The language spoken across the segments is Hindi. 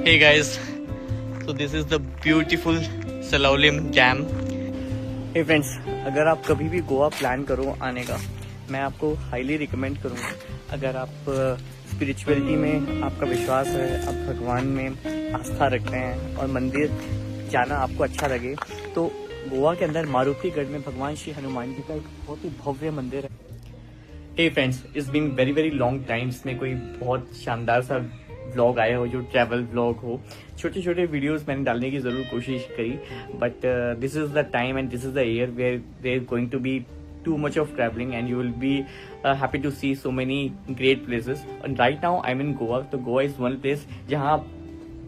Hey guys, so this is the beautiful Salaulim Dam. Hey friends, अगर आप कभी भी गोवा प्लान करो आने का, मैं आपको हाईली रिकमेंड करूँगा. अगर आप स्पिरिचुअलिटी में आपका विश्वास है, आप भगवान में आस्था रखते हैं और मंदिर जाना आपको अच्छा लगे, तो गोवा के अंदर मारुतिगढ़ में भगवान श्री हनुमान जी का एक बहुत ही भव्य मंदिर है. Hey friends, it's been very very long time में कोई बहुत शानदार सा व्लॉग आया हो जो ट्रैवल व्लॉग हो. छोटे छोटे वीडियोस मैंने डालने की ज़रूर कोशिश करी, but this is the time and this is the year where there is going to be too much of traveling and you will be happy to see so many great places. And right now I'm in Goa. तो Goa is one place जहाँ आप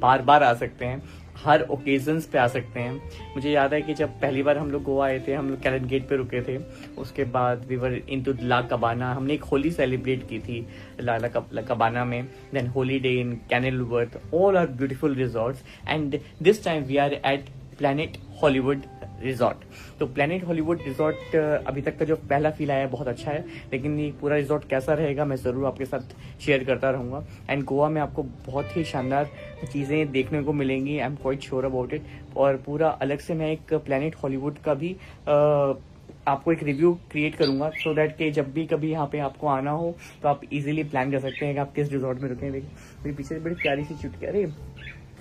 बार बार आ सकते हैं, हर ओकेजन्स पे आ सकते हैं. मुझे याद है कि जब पहली बार हम लोग गोवा आए थे, हम लोग कैलन गेट पे रुके थे. उसके बाद वी वर इनटू ला कबाना. हमने एक होली सेलिब्रेट की थी ला कबाना में. Then Holiday Inn Kenilworth. All are beautiful resorts and this time we are at Planet Hollywood resort. तो प्लैनेट हॉलीवुड रिजॉर्ट अभी तक का जो पहला फील आया है बहुत अच्छा है, लेकिन ये पूरा रिजॉर्ट कैसा रहेगा मैं ज़रूर आपके साथ शेयर करता रहूँगा. एंड गोवा में आपको बहुत ही शानदार चीज़ें देखने को मिलेंगी. I am quite sure about it. और पूरा अलग से मैं एक प्लैनेट हॉलीवुड का भी आपको एक रिव्यू क्रिएट करूंगा, सो दैट कि जब भी कभी यहाँ पे आपको आना हो तो आप इजीली प्लान कर सकते हैं कि आप किस रिजॉर्ट में रुकें. मेरे पीछे बड़ी प्यारी सी चुटकी, अरे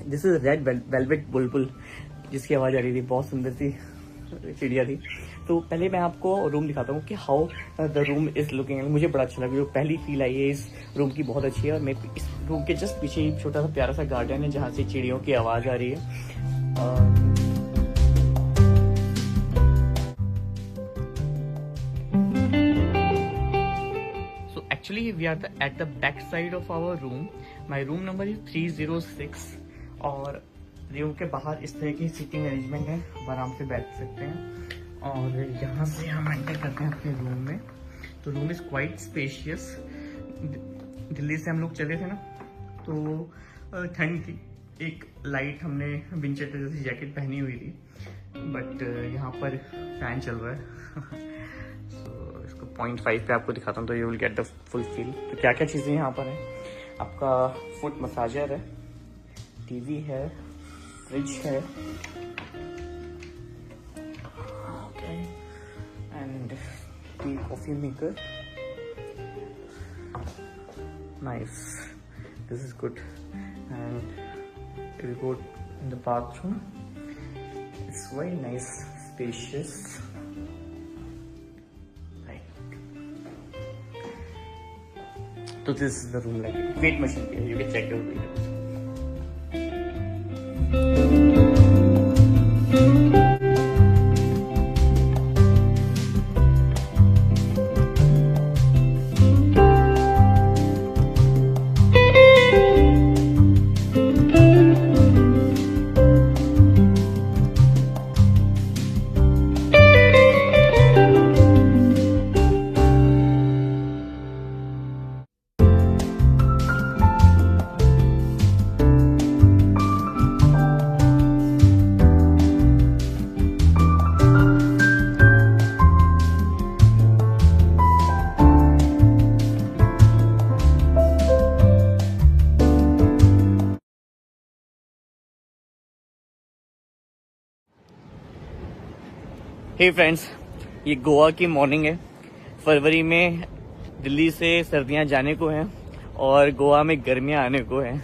दिस इज रेड वेलवेट बुलबुल जिसकी आवाज़ आ रही थी. बहुत सुंदर सी चिड़िया थी. तो पहले मैं आपको रूम दिखाता हूँ कि how the room is looking. मुझे बड़ा अच्छा लगा. जो पहली फील आई है इस रूम की बहुत अच्छी है. और मैं इस रूम के जस्ट पीछे एक छोटा सा प्यारा सा गार्डन है जहाँ से चिड़ियों की आवाज़ आ रही है. So actually we are at the back side of our room. My room number is 306. और रूम के बाहर इस तरह की सीटिंग अरेंजमेंट है, आराम से बैठ सकते हैं. और यहाँ से हम एंटर करते हैं अपने रूम में. तो room is quite spacious. Delhi से हम लोग चले थे ना, तो ठंड थी. एक लाइट हमने विंटर जैसी जैकेट पहनी हुई थी, बट यहाँ पर फैन चल रहा है. तो इसको 0.5 पे आपको दिखाता हूँ तो you will get the full feel. तो क्या क्या चीज़ें यहाँ पर हैं. आपका फुट मसाजर है, टीवी है, फ्रिज है, okay, and tea coffee maker. Nice, this is good. And we go in the bathroom. It's very nice, spacious. तो this is the room. Like weight machine पे you can check the videos. Hey friends, ये गोवा की मॉर्निंग है. फरवरी में दिल्ली से सर्दियां जाने को हैं और गोवा में गर्मियां आने को हैं.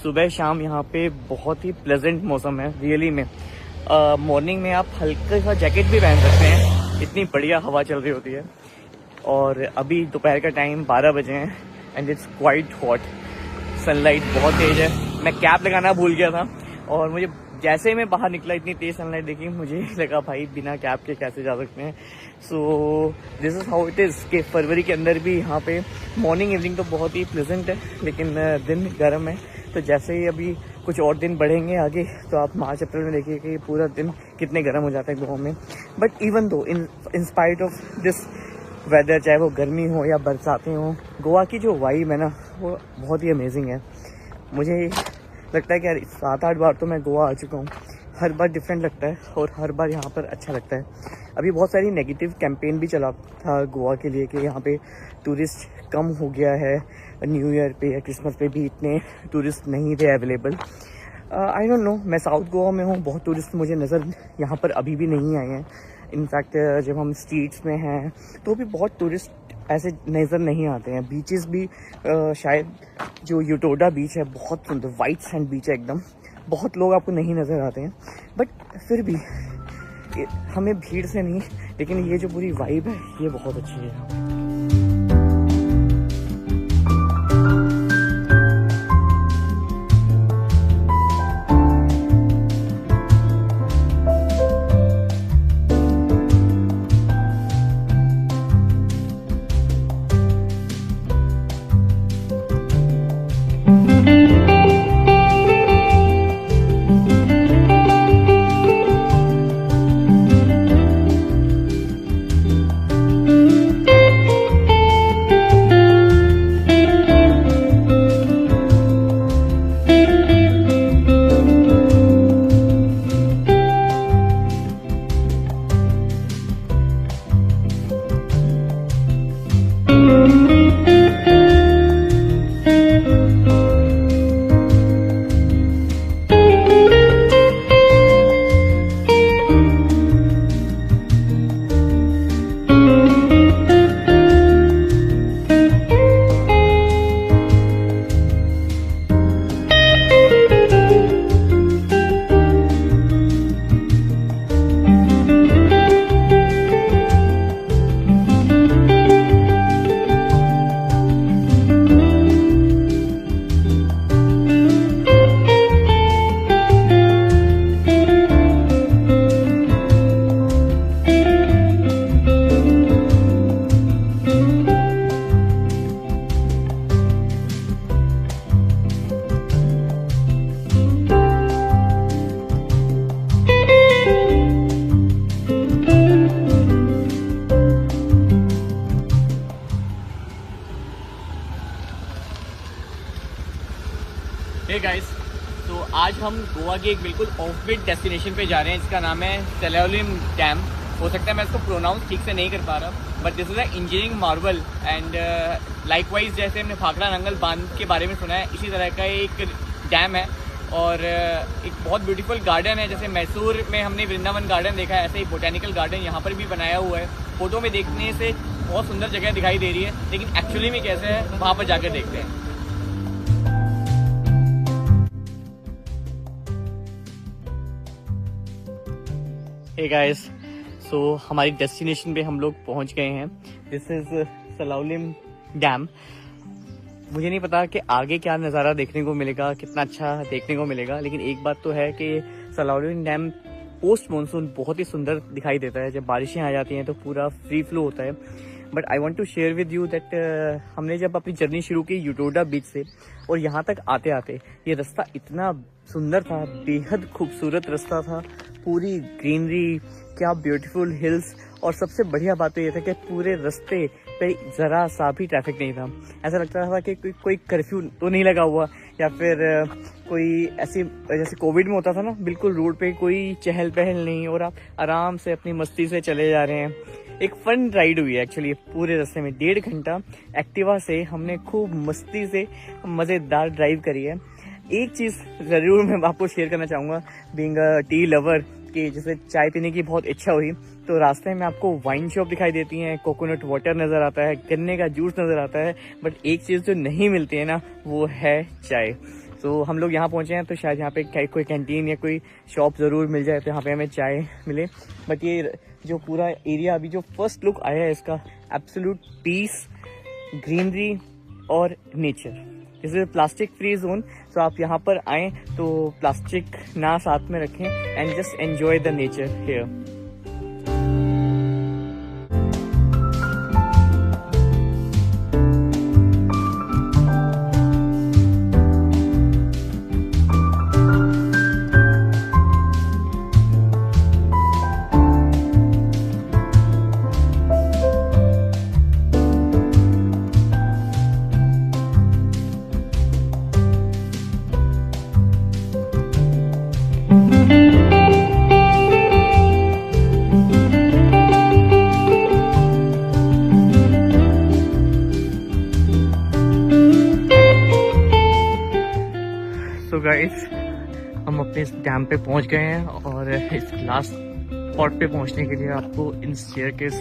सुबह शाम यहाँ पे बहुत ही प्लेजेंट मौसम है रियली में. मॉर्निंग में आप हल्का सा जैकेट भी पहन सकते हैं, इतनी बढ़िया हवा चल रही होती है. और अभी दोपहर का टाइम 12 बजे हैं and it's quite hot. Sunlight बहुत तेज है. मैं कैप लगाना भूल गया था और मुझे जैसे ही मैं बाहर निकला इतनी तेज सनलाइट देखी, मुझे लगा भाई बिना कैप के कैसे जा सकते हैं. So this is how it is कि फरवरी के अंदर भी यहाँ पे मॉर्निंग इवनिंग तो बहुत ही प्लेजेंट है, लेकिन दिन गर्म है. तो जैसे ही अभी कुछ और दिन बढ़ेंगे आगे, तो आप मार्च अप्रैल में देखिए कि पूरा दिन कितने गर्म हो जाता है गोवा में. But even though in spite of this weather, चाहे वो गर्मी हो या बरसातें हो, गोवा की जो वाइब है ना वो बहुत ही अमेजिंग है. मुझे लगता है कि यार 7-8 बार तो मैं गोवा आ चुका हूँ. हर बार डिफरेंट लगता है और हर बार यहाँ पर अच्छा लगता है. अभी बहुत सारी नेगेटिव कैंपेन भी चला था गोवा के लिए कि यहाँ पे टूरिस्ट कम हो गया है. न्यू ईयर पे या क्रिसमस पे भी इतने टूरिस्ट नहीं थे अवेलेबल. आई डोंट नो, मैं साउथ गोवा में हूँ, बहुत टूरिस्ट मुझे नज़र यहाँ पर अभी भी नहीं आए हैं। इनफैक्ट जब हम स्ट्रीट्स में हैं तो भी बहुत टूरिस्ट ऐसे नज़र नहीं आते हैं। बीचेस भी शायद जो यूटोडा बीच है बहुत सुंदर वाइट सैंड बीच है एकदम, बहुत लोग आपको नहीं नज़र आते हैं। बट फिर भी हमें भीड़ से नहीं, लेकिन ये जो पूरी वाइब है ये बहुत अच्छी है। हे गाइस, तो आज हम गोवा के एक बिल्कुल ऑफ बीट डेस्टिनेशन पे जा रहे हैं जिसका नाम है सलाओलिम डैम। हो सकता है मैं इसको प्रोनाउंस ठीक से नहीं कर पा रहा, but this is a engineering Marvel and likewise जैसे हमने भाखड़ा नंगल बांध के बारे में सुना है, इसी तरह का एक डैम है और एक बहुत ब्यूटीफुल गार्डन है। जैसे मैसूर में हमने वृंदावन गार्डन देखा है, ऐसे ही बोटेनिकल गार्डन यहाँ पर भी बनाया हुआ है। फोटो में देखने से बहुत सुंदर जगह दिखाई दे रही है, लेकिन एक्चुअली में कैसे है वहाँ पर जाकर देखते हैं। हे गाइस, सो हमारी डेस्टिनेशन पे हम लोग पहुंच गए हैं। This is Salaulim dam. मुझे नहीं पता कि आगे क्या नज़ारा देखने को मिलेगा, कितना अच्छा देखने को मिलेगा, लेकिन एक बात तो है कि सलाओलिम डैम पोस्ट मानसून बहुत ही सुंदर दिखाई देता है। जब बारिशें आ जाती हैं तो पूरा फ्री फ्लो होता है। But I want to share with you that हमने जब अपनी जर्नी शुरू की यूटोडा बीच से और यहाँ तक आते आते ये रास्ता इतना सुंदर था, बेहद खूबसूरत रास्ता था, पूरी ग्रीनरी, क्या ब्यूटीफुल हिल्स, और सबसे बढ़िया बात तो ये था कि पूरे रास्ते पे ज़रा सा भी ट्रैफिक नहीं था। ऐसा लगता था कि कोई कर्फ्यू तो नहीं लगा हुआ या फिर कोई ऐसी जैसे कोविड में होता था ना, बिल्कुल रोड पे कोई चहल पहल नहीं और आप आराम से अपनी मस्ती से चले जा रहे हैं। एक फन राइड हुई है एक्चुअली पूरे रास्ते में। 1.5 घंटा एक्टिवा से हमने खूब मस्ती से मज़ेदार ड्राइव करी है। एक चीज़ ज़रूर मैं आपको शेयर करना चाहूँगा, बीइंग अ टी लवर, कि जैसे चाय पीने की बहुत इच्छा हुई तो रास्ते में आपको वाइन शॉप दिखाई देती हैं, कोकोनट वाटर नज़र आता है, गन्ने का जूस नज़र आता है, बट एक चीज़ जो नहीं मिलती है ना वो है चाय। तो हम लोग यहाँ पहुँचे हैं तो शायद यहाँ पे कोई कैंटीन या कोई शॉप ज़रूर मिल जाए तो यहाँ पे हमें चाय मिले। बट ये जो पूरा एरिया अभी जो फर्स्ट लुक आया है इसका, एब्सोल्यूट पीस, ग्रीनरी और nature. This is plastic free zone, तो आप यहाँ पर आएँ तो प्लास्टिक ना साथ में रखें and just enjoy the nature here. Guys, हम अपने इस डैम पे पहुंच गए हैं और इस लास्ट स्पॉट पे पहुंचने के लिए आपको इन स्टेयरकेस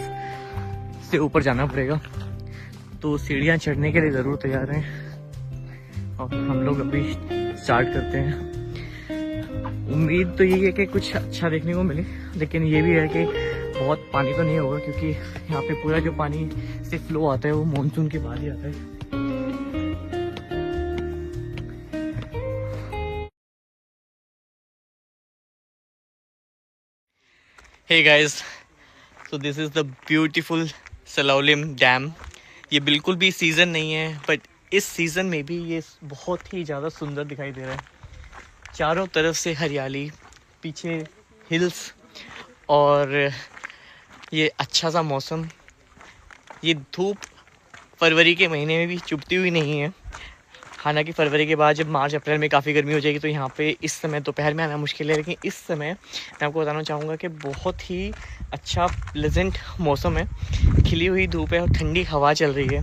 से ऊपर जाना पड़ेगा। तो सीढ़ियां चढ़ने के लिए ज़रूर तैयार हैं और हम लोग अभी स्टार्ट करते हैं। उम्मीद तो यही है कि कुछ अच्छा देखने को मिले, लेकिन ये भी है कि बहुत पानी तो नहीं होगा क्योंकि यहाँ पे पूरा जो पानी से फ्लो आता है वो मानसून के बाद ही आता है। Hey guys, so this is the beautiful Salaulim dam. ये बिल्कुल भी सीज़न नहीं है, बट इस सीज़न में भी ये बहुत ही ज़्यादा सुंदर दिखाई दे रहा है। चारों तरफ से हरियाली, पीछे हिल्स और ये अच्छा सा मौसम। ये धूप फरवरी के महीने में भी चुभती हुई नहीं है। हालांकि फरवरी के बाद जब मार्च अप्रैल में काफ़ी गर्मी हो जाएगी तो यहाँ पे इस समय दोपहर में आना मुश्किल है, लेकिन इस समय मैं आपको बताना चाहूँगा कि बहुत ही अच्छा प्लेजेंट मौसम है। खिली हुई धूप है और ठंडी हवा चल रही है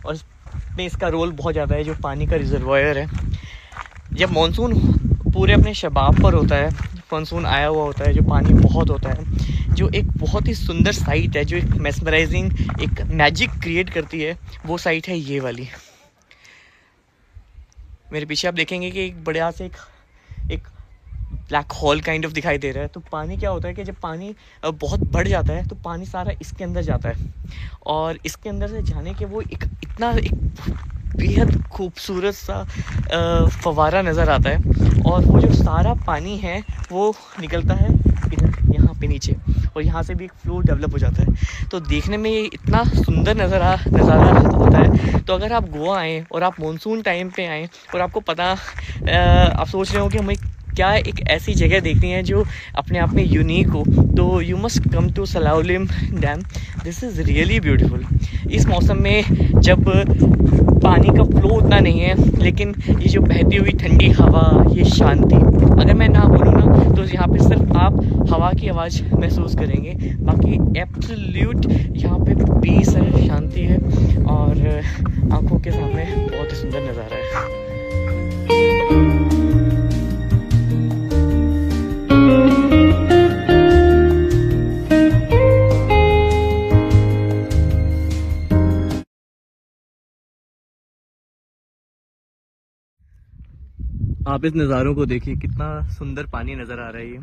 और इसमें इसका रोल बहुत ज़्यादा है जो पानी का रिजर्वायर है। जब मानसून पूरे अपने शबाब पर होता है, मानसून आया हुआ होता है, जो पानी बहुत होता है, जो एक बहुत ही सुंदर साइट है, जो एक मेस्मराइजिंग एक मैजिक क्रिएट करती है, वो साइट है ये वाली। मेरे पीछे आप देखेंगे कि एक बड़ा से एक ब्लैक होल काइंड ऑफ दिखाई दे रहा है। तो पानी क्या होता है कि जब पानी बहुत बढ़ जाता है तो पानी सारा इसके अंदर जाता है और इसके अंदर से जाने के वो एक बेहद खूबसूरत सा फव्वारा नज़र आता है और वो जो सारा पानी है वो निकलता है इधर यहाँ पे नीचे और यहाँ से भी एक फ्लो डेवलप हो जाता है। तो देखने में ये इतना सुंदर नज़ारा होता है। तो अगर आप गोवा आएँ और आप मानसून टाइम पे आएँ और आपको पता आप सोच रहे हो कि हमें क्या एक ऐसी जगह देखनी है जो अपने आप में यूनिक हो, तो you must come to Salaulim dam. This is really beautiful. इस मौसम में जब पानी का फ्लो उतना नहीं है, लेकिन ये जो बहती हुई ठंडी हवा, ये शांति, अगर मैं ना बोलूँ ना तो यहाँ पे सिर्फ आप हवा की आवाज़ महसूस करेंगे, बाकी एब्सोल्यूट यहाँ पे पीस है, शांति है और आँखों के सामने बहुत ही सुंदर नज़ारा है। आप इस नज़ारों को देखिए, कितना सुंदर पानी नज़र आ रहा है। ये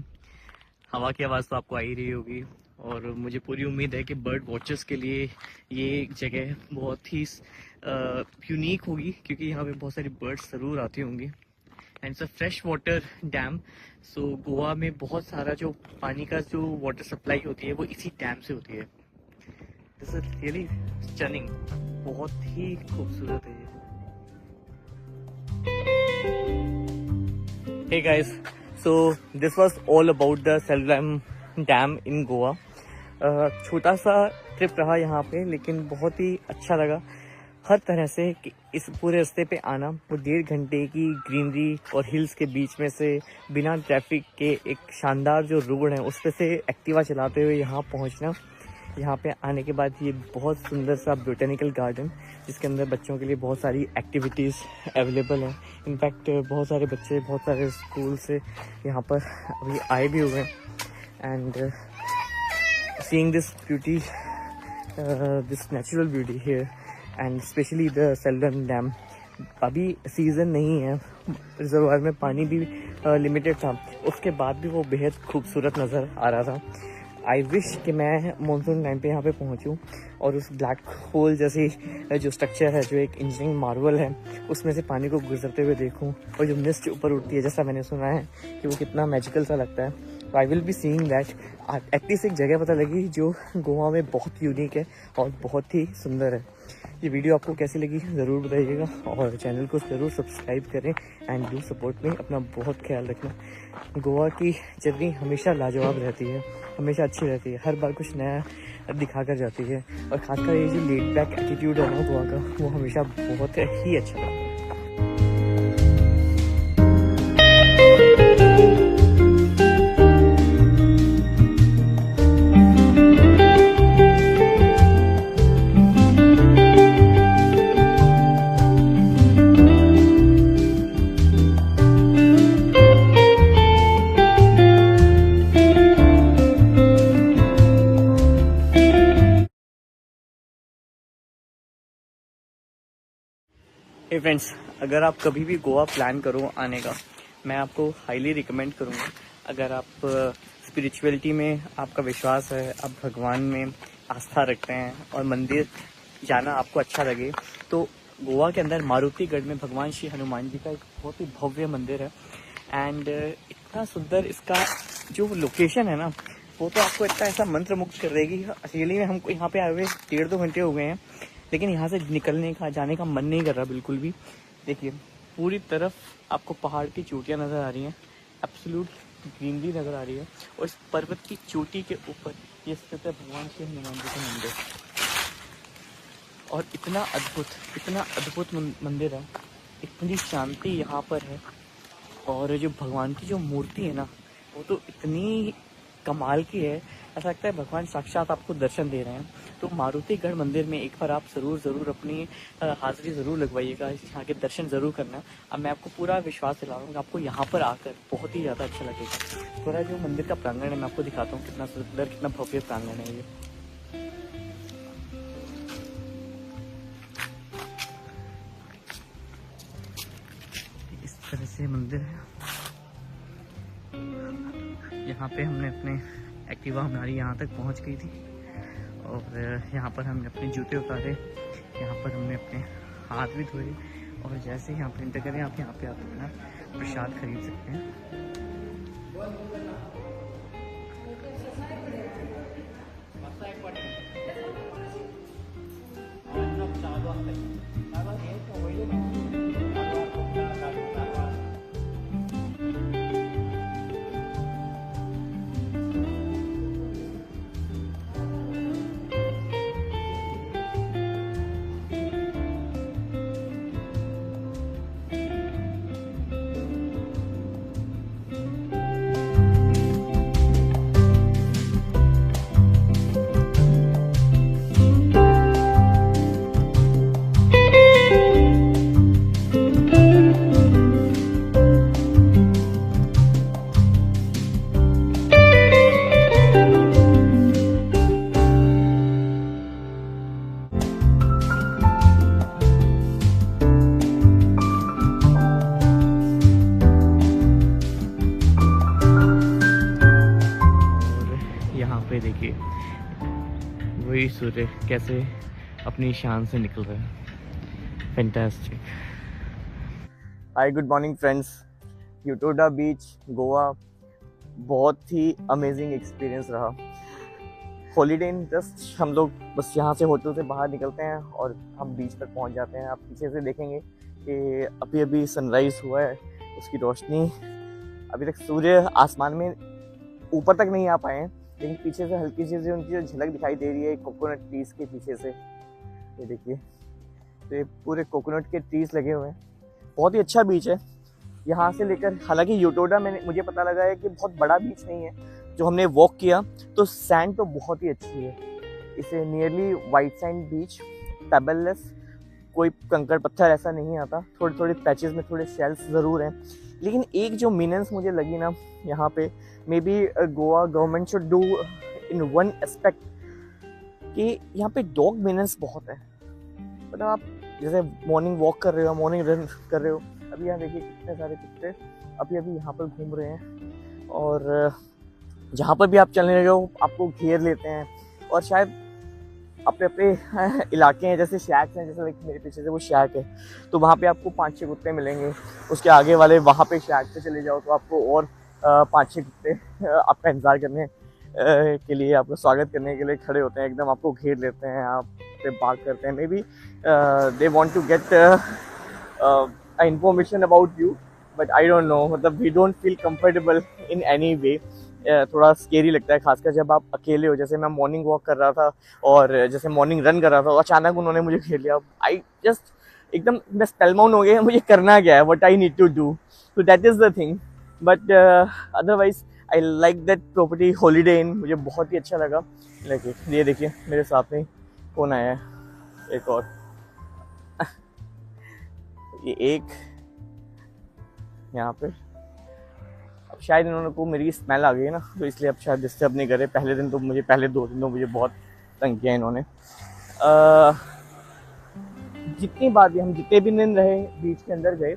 हवा की आवाज़ तो आपको आ ही रही होगी और मुझे पूरी उम्मीद है कि बर्ड वॉचर्स के लिए ये जगह बहुत ही यूनिक होगी क्योंकि यहाँ पे बहुत सारी बर्ड्स ज़रूर आती होंगी। And it's a fresh water dam. So Goa में बहुत सारा जो पानी का जो वाटर सप्लाई होती है वो इसी डैम से होती है। दिस इज रियली स्टनिंग, बहुत ही खूबसूरत है ये। Hey guys, so this was all about the Salaulim dam in Goa. छोटा सा ट्रिप रहा यहाँ पे, लेकिन बहुत ही अच्छा लगा हर तरह से कि इस पूरे रास्ते पे आना। वो 1.5 घंटे की ग्रीनरी और हिल्स के बीच में से बिना ट्रैफिक के एक शानदार जो रोड है उस पे से एक्टिवा चलाते हुए यहाँ पहुँचना। यहाँ पे आने के बाद ये बहुत सुंदर सा बोटेनिकल गार्डन, जिसके अंदर बच्चों के लिए बहुत सारी एक्टिविटीज़ अवेलेबल हैं। इनफैक्ट बहुत सारे बच्चे बहुत सारे स्कूल से यहाँ पर अभी आए भी हुए हैं। And seeing this beauty, this natural beauty here and specially the Salaulim dam. अभी सीज़न नहीं है, रिजर्वायर में पानी भी लिमिटेड था, उसके बाद भी वो बेहद खूबसूरत नज़र आ रहा था। आई विश कि मैं मानसून टाइम पे यहाँ पे पहुँचूँ और उस ब्लैक होल जैसी जो स्ट्रक्चर है, जो एक इंजीनियरिंग मार्वल है, उसमें से पानी को गुजरते हुए देखूँ और जो मिस्ट ऊपर उठती है, जैसा मैंने सुना है कि वो कितना मैजिकल सा लगता है। तो I will be seeing that. At least एक जगह पता लगी जो गोवा में बहुत यूनिक है और बहुत ही सुंदर है। ये वीडियो आपको कैसी लगी ज़रूर बताइएगा और चैनल को ज़रूर सब्सक्राइब करें एंड डू सपोर्ट में। अपना बहुत ख्याल रखना। गोवा की जर्नी हमेशा लाजवाब रहती है, हमेशा अच्छी रहती है, हर बार कुछ नया दिखा कर जाती है और ख़ासकर ये जो लेड बैक एटीट्यूड है ना गोवा का, वो हमेशा बहुत ही अच्छा लगता है। हे फ्रेंड्स, अगर आप कभी भी गोवा प्लान करो आने का, मैं आपको हाईली रिकमेंड करूँगा। अगर आप स्पिरिचुअलिटी में आपका विश्वास है, आप भगवान में आस्था रखते हैं और मंदिर जाना आपको अच्छा लगे, तो गोवा के अंदर मारुतिगढ़ में भगवान श्री हनुमान जी का एक बहुत ही भव्य मंदिर है। एंड इतना सुंदर इसका जो लोकेशन है ना, वो तो आपको इतना ऐसा मंत्र मुक्त कर देगी। अकेले में हमको यहाँ पे आए हुए 1.5-2 घंटे हो गए हैं, लेकिन यहाँ से निकलने का, जाने का मन नहीं कर रहा बिल्कुल भी। देखिए, पूरी तरफ आपको पहाड़ की चोटियाँ नज़र आ रही हैं, एब्सोल्यूट ग्रीनरी नज़र आ रही है, और इस पर्वत की चोटी के ऊपर ये स्थित है भगवान श्री हनुमान जी का मंदिर। और इतना अद्भुत मंदिर है, इतनी शांति यहाँ पर है। और जो भगवान की जो मूर्ति है ना, वो तो इतनी कमाल की है, ऐसा लगता है भगवान साक्षात आपको दर्शन दे रहे हैं। तो मारुतिगढ़ मंदिर में एक बार आप ज़रूर अपनी हाज़िरी ज़रूर लगवाइएगा, यहाँ के दर्शन ज़रूर करना। अब मैं आपको पूरा विश्वास दिला रहा हूँ कि आपको यहाँ पर आकर बहुत ही ज़्यादा अच्छा लगेगा। पूरा जो मंदिर का प्रांगण है, मैं आपको दिखाता हूँ कितना सुंदर, कितना भव्य प्रांगण है ये। इस तरह से मंदिर है। यहाँ पे हमने अपने एक्टिवा हमारी यहाँ तक पहुँच गई थी, और यहाँ पर हमने अपने जूते उतारे, यहाँ पर हमने अपने हाथ भी धोए, और जैसे ही यहाँ पर इंटर करें, आप यहाँ पे अपना प्रसाद खरीद सकते हैं। पे देखिए वही सूर्य कैसे अपनी शान से निकल रहा है। फैंटास्टिक। हाय, गुड मॉर्निंग फ्रेंड्स। यूटोडा बीच, गोवा, बहुत ही अमेजिंग एक्सपीरियंस रहा। हॉलीडे इन जस्ट हम लोग बस यहाँ से होटल से बाहर निकलते हैं और हम बीच तक पहुँच जाते हैं। आप पीछे से देखेंगे कि अभी अभी सनराइज हुआ है, उसकी रोशनी, अभी तक सूर्य आसमान में ऊपर तक नहीं आ पाए हैं, लेकिन पीछे से हल्की सी उनकी जो झलक दिखाई दे रही है कोकोनट ट्रीज के पीछे से। ये देखिए, तो ये पूरे कोकोनट के ट्रीज लगे हुए हैं। बहुत ही अच्छा बीच है यहाँ से लेकर। हालांकि यूटोडा में मुझे पता लगा है कि बहुत बड़ा बीच नहीं है। जो हमने वॉक किया तो सैंड तो बहुत ही अच्छी है। इसे नियरली वाइट सैंड बीच, पेबललेस, कोई कंकड़ पत्थर ऐसा नहीं आता। थोड़े थोड़े पैचेस में थोड़े शेल्स ज़रूर हैं, लेकिन एक जो मीनेंस मुझे लगी ना यहाँ पे, may be Goa government should do in one aspect, कि यहाँ पे डॉग मीनेंस बहुत है। मतलब आप जैसे मॉर्निंग वॉक कर रहे हो, मॉर्निंग रन कर रहे हो, अभी यहाँ देखिए कितने सारे कुत्ते अभी यहाँ पर घूम रहे हैं, और जहाँ पर भी आप चलने लगे हो आपको घेर लेते हैं। और शायद अपने अपने इलाके हैं, जैसे शैक्स हैं, जैसे मेरे पीछे से वो शैक है, तो वहाँ पे आपको 5-6 कुत्ते मिलेंगे। उसके आगे वाले वहाँ पे शैक पे चले जाओ तो आपको और 5-6 कुत्ते आपका इंतज़ार करने के लिए, आपका स्वागत करने के लिए खड़े होते हैं, एकदम आपको घेर लेते हैं, आप पे बात करते हैं। Maybe they want to get information about you, but I don't know, मतलब we don't feel comfortable in any way. थोड़ा स्केरी लगता है, खासकर जब आप अकेले हो। जैसे मैं मॉर्निंग वॉक कर रहा था और जैसे मॉर्निंग रन कर रहा था, अचानक उन्होंने मुझे घेर लिया। आई जस्ट एकदम मैं स्पेलमाउंड हो गया, मुझे करना क्या है, what I need to do, तो that is the thing. But otherwise I like that property Holiday Inn, मुझे बहुत ही अच्छा लगा। लेकिन ये देखिए मेरे साथ में कौन आया है, एक और ये एक यहाँ पे। अब शायद इन्होंने को मेरी स्मेल आ गई है ना, तो इसलिए अब शायद डिस्टर्ब नहीं करे। पहले 2 दिन तो मुझे बहुत तंग किया इन्होंने। जितनी बार भी हम जितने भी दिन रहे बीच के अंदर गए,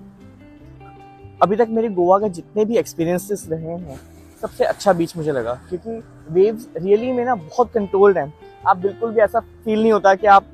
अभी तक मेरे गोवा का जितने भी एक्सपीरियंसेस रहे हैं, सबसे अच्छा बीच मुझे लगा, क्योंकि वेव्स रियली में ना बहुत कंट्रोल्ड हैं। आप बिल्कुल भी ऐसा फील नहीं होता कि आप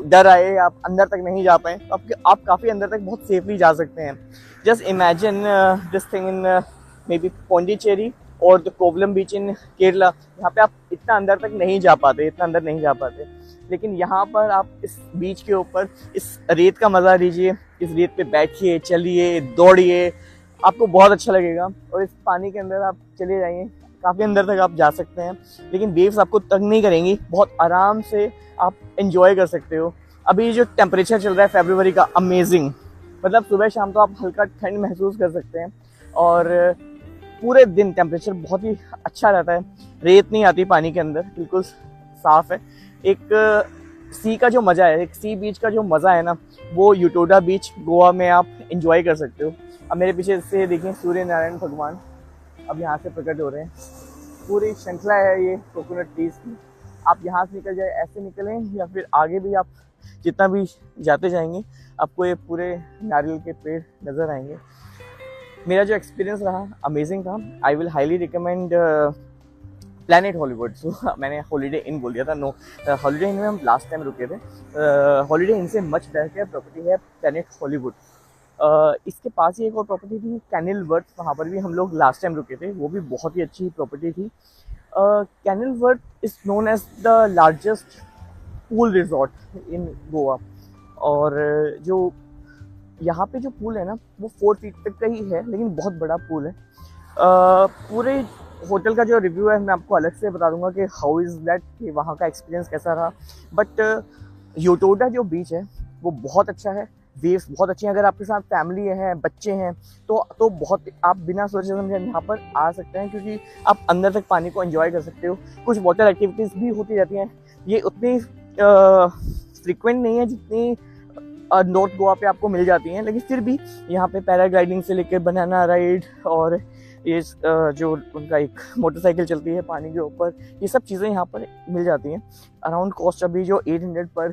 डर आए, आप अंदर तक नहीं जा पाए, तो आप काफ़ी अंदर तक बहुत सेफली जा सकते हैं। Just imagine this thing in may be Pondicherry और द कोवलम बीच इन केरला। यहाँ पे आप इतना अंदर तक नहीं जा पाते, इतना अंदर नहीं जा पाते, लेकिन यहाँ पर आप इस बीच के ऊपर इस रेत का मज़ा लीजिए, इस रेत पे बैठिए, चलिए, दौड़िए, आपको बहुत अच्छा लगेगा। और इस पानी के अंदर आप चले जाइए, काफ़ी अंदर तक आप जा सकते हैं, लेकिन वेव्स आपको तंग नहीं करेंगी, बहुत आराम से आप एंजॉय कर सकते हो। अभी जो टेम्परेचर चल रहा है फरवरी का, अमेजिंग, मतलब सुबह शाम तो आप हल्का ठंड महसूस कर सकते हैं, और पूरे दिन टेम्परेचर बहुत ही अच्छा रहता है। रेत नहीं आती पानी के अंदर, बिल्कुल साफ है। एक सी का जो मज़ा है, एक सी बीच का जो मज़ा है ना, वो यूटोडा बीच गोवा में आप एंजॉय कर सकते हो। अब मेरे पीछे से देखें, सूर्य नारायण भगवान अब यहाँ से प्रकट हो रहे हैं। पूरी श्रृंखला है ये कोकोनट ट्रीज की। आप यहाँ से निकल जाए, ऐसे निकलें, या फिर आगे भी आप जितना भी जाते जाएंगे आपको ये पूरे नारियल के पेड़ नज़र आएंगे। मेरा जो एक्सपीरियंस रहा अमेजिंग था। I will highly recommend planet Hollywood. मैंने हॉलीडे इन बोल दिया था, नो, हॉलीडे इन में हम लास्ट टाइम रुके थे। हॉलीडे इन से मच बेटर प्रॉपर्टी है प्लैनेट हॉलीवुड। इसके पास ही एक और प्रॉपर्टी थी कैनिल वर्थ, वहाँ पर भी हम लोग लास्ट टाइम रुके थे, वो भी बहुत ही अच्छी प्रॉपर्टी थी। Kenilworth is known as the largest pool resort in Goa, और जो यहाँ पे जो पूल है ना, वो 4 फीट तक का ही है, लेकिन बहुत बड़ा पूल है। पूरे होटल का जो रिव्यू है मैं आपको अलग से बता दूंगा कि हाउ इज़ दैट, कि वहाँ का एक्सपीरियंस कैसा रहा। बट यूटोडा जो बीच है वो बहुत अच्छा है, वेव्स बहुत अच्छी हैं। अगर आपके साथ फैमिली है, बच्चे हैं, तो बहुत आप बिना सोचे समझे यहाँ पर आ सकते हैं, क्योंकि आप अंदर तक पानी को एंजॉय कर सकते हो। कुछ वाटर एक्टिविटीज़ भी होती रहती हैं, ये उतनी फ्रिक्वेंट नहीं है जितनी नॉर्थ गोवा पे आपको मिल जाती हैं, लेकिन फिर भी यहाँ पे पैराग्लाइडिंग से लेकर बनाना राइड, और ये जो उनका एक मोटरसाइकिल चलती है पानी के ऊपर, ये सब चीज़ें यहाँ पर मिल जाती हैं। अराउंड कॉस्ट अभी जो 800 पर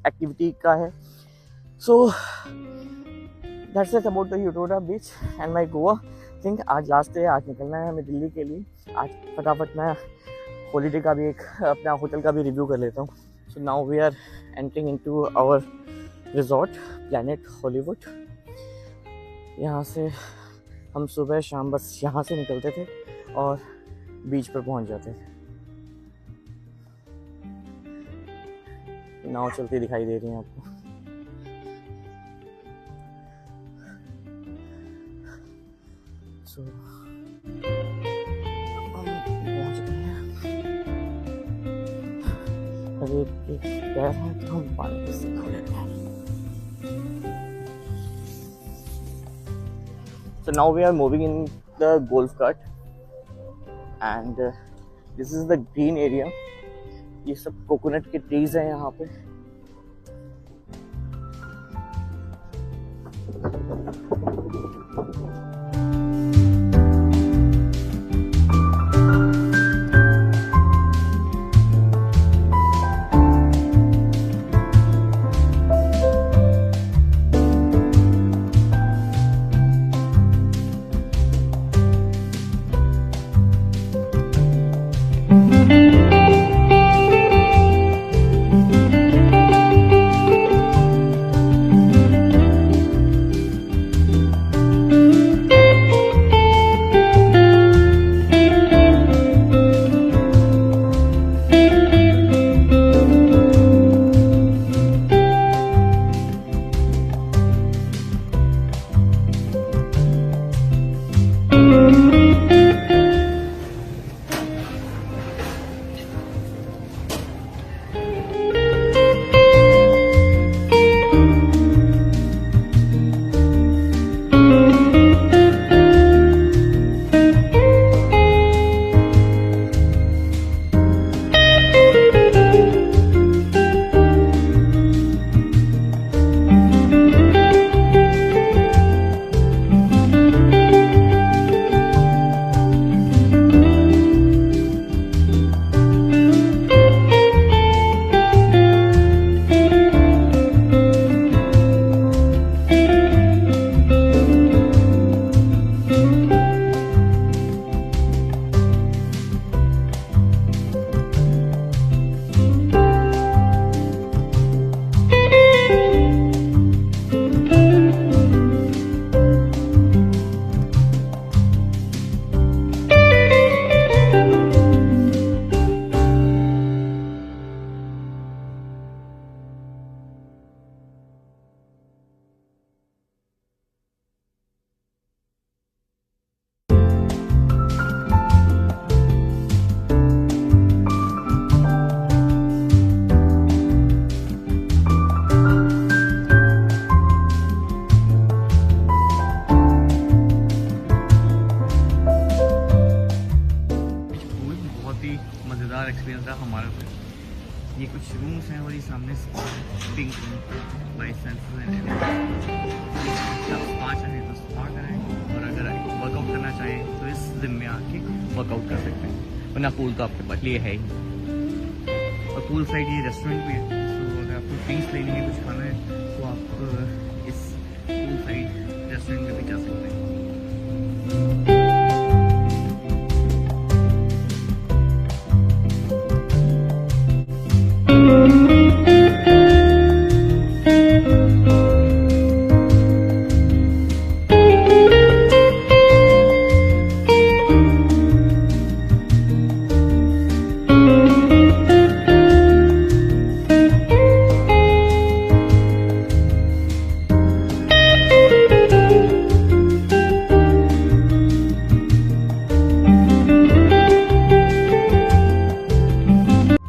एक्टिविटी का है। So that's it about the यूटोडा beach and my Goa think. आज लास्ट है, आज निकलना है हमें दिल्ली के लिए। आज फटाफट मैं हॉलीडे का भी एक अपना होटल का भी रिव्यू कर लेता हूँ। So now we are entering into our resort Planet Hollywood. यहाँ से हम सुबह शाम बस यहाँ से निकलते थे और बीच पर पहुँच जाते थे। नाव चलती दिखाई दे रही है आपको। सो पहुँच गए हैं। अभी एक पैर है तो हम पानी से खो लेते हैं। So now we are moving in the golf cart and this is the green area. ये सब कोकोनट के ट्रीज हैं यहाँ पे। ये कुछ रूम्स हैं और ये सामने स्पा है, पिंक रूम बाय सनफलॉवर। स्पा चाहें तो स्पा कराएं, और अगर वर्कआउट करना चाहें तो इस दिन में आके वर्कआउट कर सकते हैं, वरना पूल तो आपके पास लिए है ही। और पूल साइड ये रेस्टोरेंट भी है, तो अगर आपको ड्रिंक्स लेनी है, कुछ खाना है